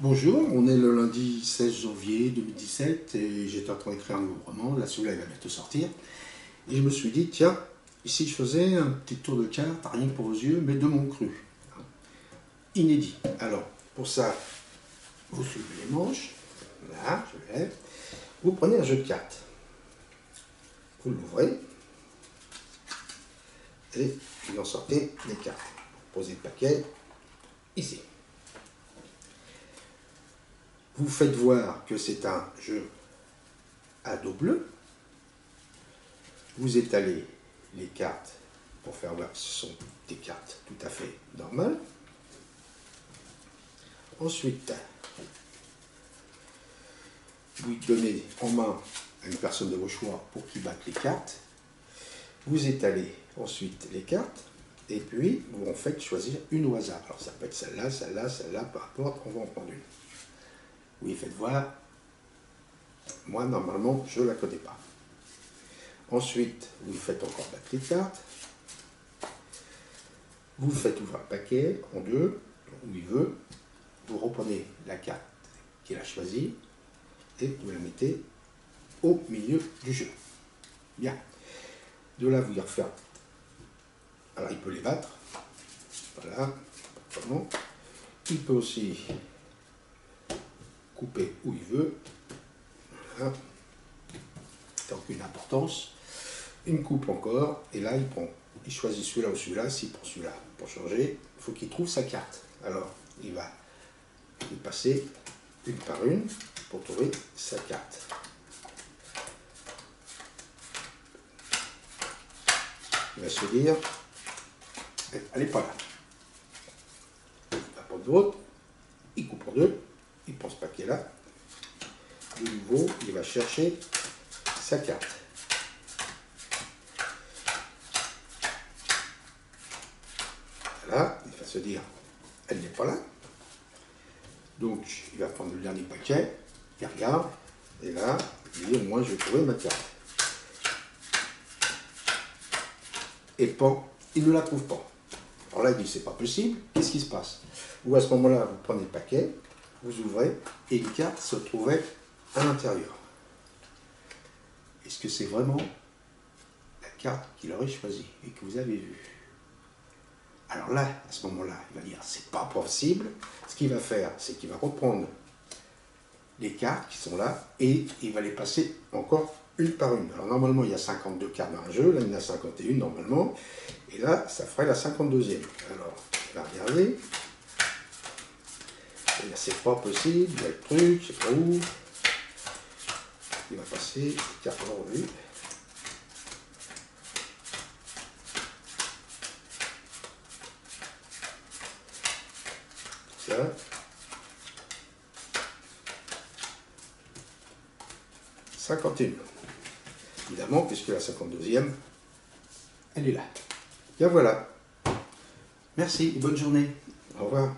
Bonjour, on est le lundi 16 janvier 2017 et j'étais en train d'écrire un nouveau roman, là celui-là il va bientôt sortir. Et je me suis dit, tiens, ici je faisais un petit tour de carte, rien que pour vos yeux, mais de mon cru. Inédit. Alors, pour ça, vous soulevez les manches, là, je lève. Vous prenez un jeu de cartes, vous l'ouvrez et vous en sortez les cartes. Posez le paquet ici. Vous faites voir que c'est un jeu à dos bleu. Vous étalez les cartes pour faire voir que ce sont des cartes tout à fait normales. Ensuite, vous donnez en main à une personne de vos choix pour qu'il batte les cartes. Vous étalez ensuite les cartes et puis vous en faites choisir une au hasard. Alors ça peut être celle-là, celle-là, celle-là, peu importe, on va en prendre une. Vous lui faites voir. Moi, normalement, je ne la connais pas. Ensuite, vous faites encore battre les cartes. Vous faites ouvrir le paquet en deux, où il veut. Vous reprenez la carte qu'il a choisie et vous la mettez au milieu du jeu. Bien. De là, vous y refaire. Alors, il peut les battre. Voilà. Vraiment. Il peut aussi couper où il veut. Voilà. Tant qu'une importance. Une coupe encore. Et là, il prend. Il choisit celui-là ou celui-là. S'il prend celui-là pour changer, il faut qu'il trouve sa carte. Alors, il va les passer une par une pour trouver sa carte. Il va se dire, elle n'est pas là. Il va prendre d'autres, il coupe en deux, il prend ce paquet-là. De nouveau, il va chercher sa carte. Voilà, il va se dire, elle n'est pas là. Donc, il va prendre le dernier paquet, il regarde, et là, il dit, au moins, je vais trouver ma carte. Et pan, il ne la trouve pas. Alors là, il dit, c'est pas possible, qu'est-ce qui se passe? Ou à ce moment-là, vous prenez le paquet, vous ouvrez, et une carte se trouvait à l'intérieur. Est-ce que c'est vraiment la carte qu'il aurait choisie et que vous avez vue? Alors là, à ce moment-là, il va dire, c'est pas possible. Ce qu'il va faire, c'est qu'il va reprendre les cartes qui sont là et il va les passer encore une par une. Alors normalement, il y a 52 cartes dans un jeu, là il y en a 51 normalement, et là, ça ferait la 52e. Alors, il va regarder, c'est pas possible, il y a le truc, je sais pas où. Il va passer les cartes en revue. Ça. « 51. Évidemment, puisque la 52e, elle est là. Bien voilà. Merci et bonne journée. Au revoir.